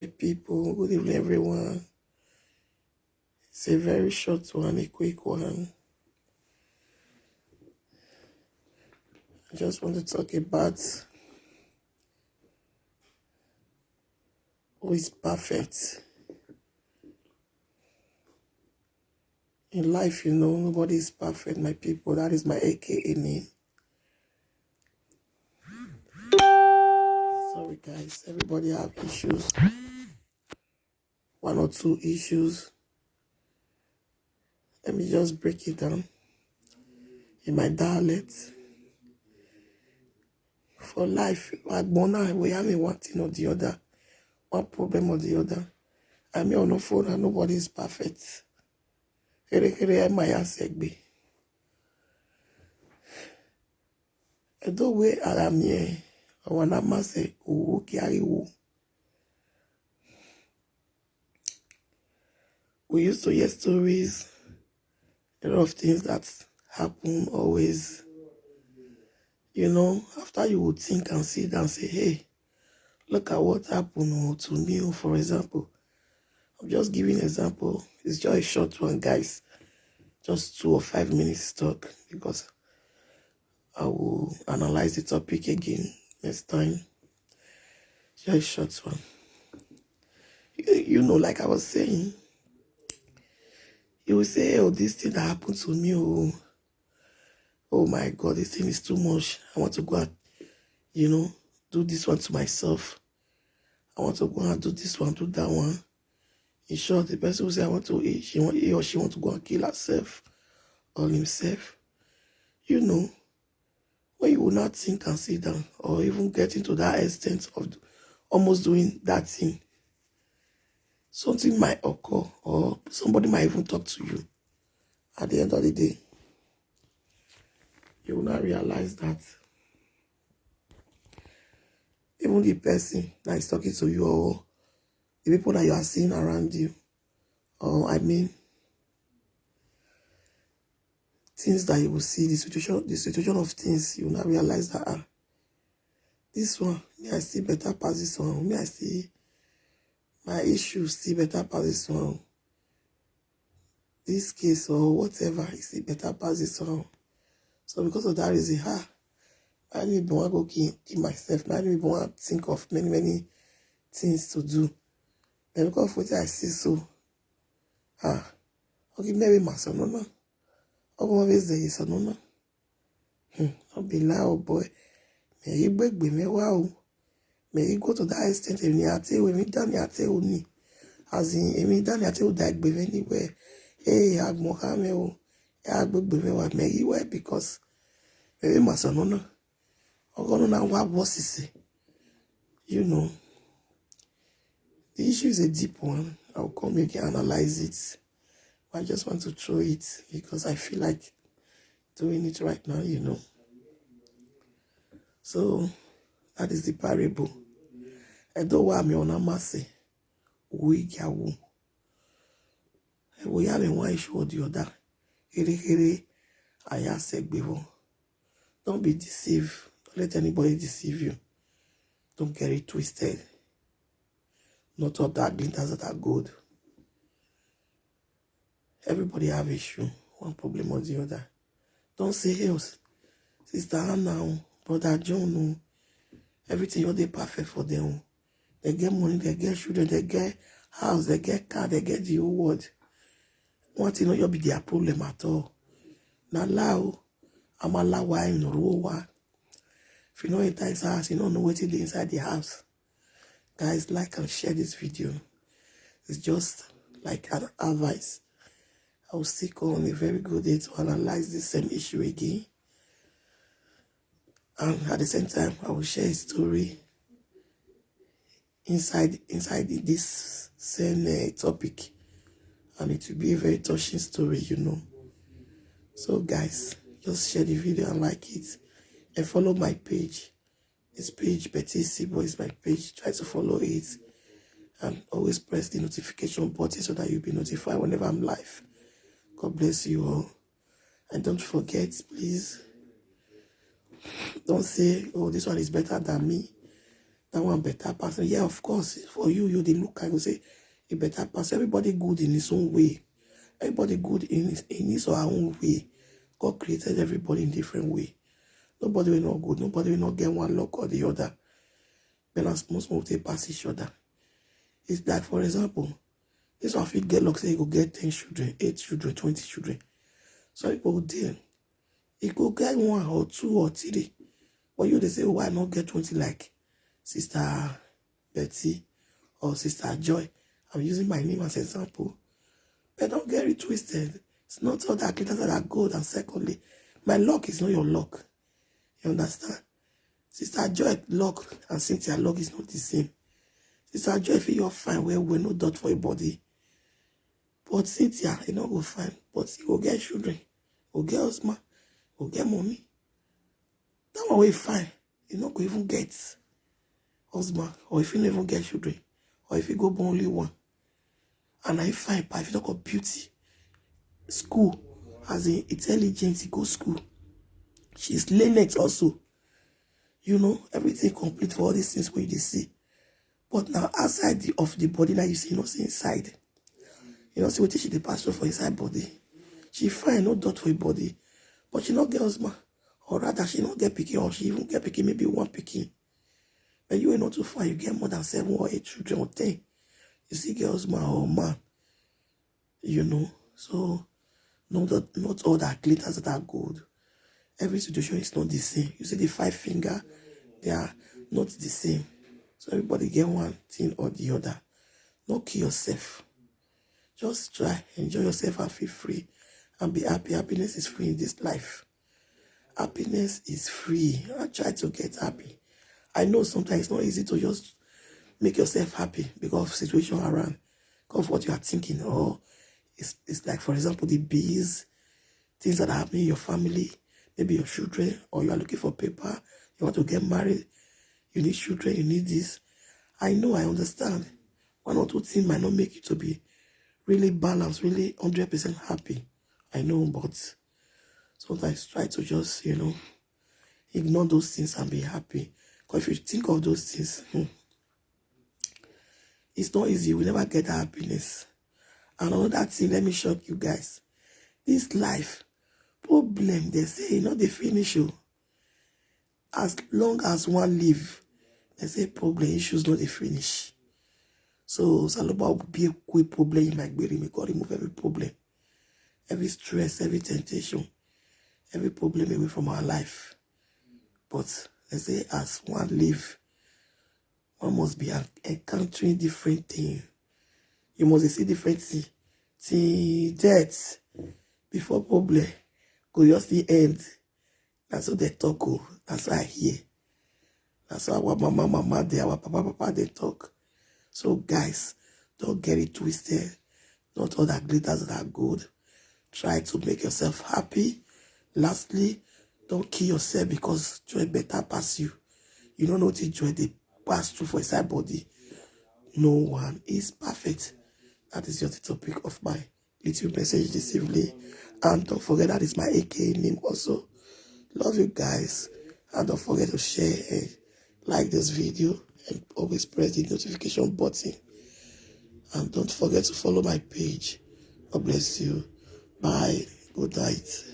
People, good evening, everyone. It's a very short one, a quick one. I just want to talk about who is perfect. In life, nobody is perfect, my people. That is my AKA name. Sorry, guys. Everybody have issues. One or two issues. Let me just break it down in my dialect. For life, we have one thing or the other, one problem or the other. I mean, on the phone, and nobody is perfect. Edo we aramie, wanamase uwu kiariwu. We used to hear stories, a lot of things that happen always. After you would think and sit down and say, hey, look at what happened to me, for example. I'm just giving an example. It's just a short one, guys. Just 2 or 5 minutes talk because I will analyze the topic again next time. Just a short one. Like I was saying, you will say, oh, this thing that happened to me, oh my God, this thing is too much. I want to go and, do this one to myself. I want to go and do this one, do that one. In short, the person will say, he or she want to go and kill herself or himself. When you will not think and sit down or even get into that extent of almost doing that thing, something might occur or somebody might even talk to you. At the end of the day, you will not realize that even the person that is talking to you or the people that you are seeing around you, or things that you will see, the situation of things, you will not realize that this one, me I see better pass this one, me I see my issues still better pass this one. This case or whatever is still better pass this one. So because of that reason, I don't even want to go kill myself. I don't even want to think of many things to do. And because of what I see, so okay, maybe my son, no. Always there is no. Don't be loud, boy. May you break me, wow. May you go to that extent if you tell me down your tell me. As in, if you down your tell that baby anywhere. Hey, I Mohammed, I break me, may you wear because maybe my son, no. I'm gonna know what was he say. The issue is a deep one. I'll come again and analyze it. I just want to throw it because I feel like doing it right now, So that is the parable. Edo wa mi ona mase. We gawo. We have one issue or the other. Here, ayasegbewo. Don't be deceived. Don't let anybody deceive you. Don't get it twisted. Not all that glitters that are good. Everybody have issue, one problem or the other. Don't say else. Sister Hannah, Brother John, everything you're perfect for them. They get money, they get children, they get house, they get car, they get the whole world. One thing you'll be their problem at all. Now allow, I'm allow why in the row. If you know enter his house, you don't know what's inside the house. Guys, like and share this video. It's just like an advice. I will still call on a very good day to analyze this same issue again. And at the same time, I will share a story inside this same topic. And it will be a very touching story, So guys, just share the video and like it. And follow my page. This page, Betty Sibo, is my page. Try to follow it. And always press the notification button so that you'll be notified whenever I'm live. God bless you all. And don't forget, please, don't say, oh, this one is better than me. that one better person. Yeah, of course, for you, you the look, I will say, a better person. Everybody good in his own way. Everybody good in his or her own way. God created everybody in different way. Nobody will not good. Nobody will not get one luck or the other. But as most will take pass each other. It's like, for example, this one fit get luck, say you go get 10 children, 8 children, 20 children. Some people will deal. You go get 1 or 2 or 3. But you they say, oh, why not get 20 like Sister Betty or Sister Joy? I'm using my name as an example. But don't get it twisted. It's not all that glitters that are gold. And secondly, my luck is not your luck. You understand? Sister Joy luck and Cynthia luck is not the same. Sister Joy, if you're fine, well, we're no dot for your body. But Cynthia, you know, go fine. But you will get children. Will get husband. Will get money. That one way fine. You not go even get husband. Or if you never get children. Or if you go born only one. And I find, but if you talk about beauty, school, as in intelligence, you go school. She's learned also. You know, everything complete for all these things where you see. But now outside of the body that you see, you know, see inside. You know, see what she the pastor for inside body. She fine, no dot for her body. But she not get husband. Or rather, she not get picking, or she even get picking, maybe 1 picking. But you ain't not too far, you get more than 7 or 8 children or 10. You see get husband or man. You know, so not all that glitters that are gold. Every situation is not the same. You see the 5 finger, they are not the same. So everybody get one thing or the other. Don't kill yourself. Just try, enjoy yourself and feel free. And be happy. Happiness is free in this life. Happiness is free. I try to get happy. I know sometimes it's not easy to just make yourself happy because of situation around. Because of what you are thinking. Or it's like, for example, the bills, things that are happening in your family, maybe your children, or you are looking for paper, you want to get married, you need children, you need this. I know, I understand. 1 or 2 things might not make you to be really balanced, really 100% happy. I know, but sometimes try to just, you know, ignore those things and be happy. Because if you think of those things, it's not easy. You will never get that happiness. And another thing, let me shock you guys. This life, problem, they say, you know, they finish you. As long as one live, they say problem, issues not they finish. So, Saloba will be a quick problem in my baby. Me God remove every problem, every stress, every temptation, every problem away from our life. But they say, as one live, one must be encountering different things. You must see different things. Till death, before problem, go just the end. That's what they talk. Oh. That's what I hear. That's how our mama, they, our papa, they talk. So guys, don't get it twisted. Not all that glitters that are good. Try to make yourself happy. Lastly, don't kill yourself because joy better pass you. You don't know what joy they pass through for inside body. No one is perfect. That is just the topic of my little message this evening. And don't forget that is my AKA name also. Love you guys. And don't forget to share and like this video. And always press the notification button. And don't forget to follow my page. God bless you. Bye. Good night.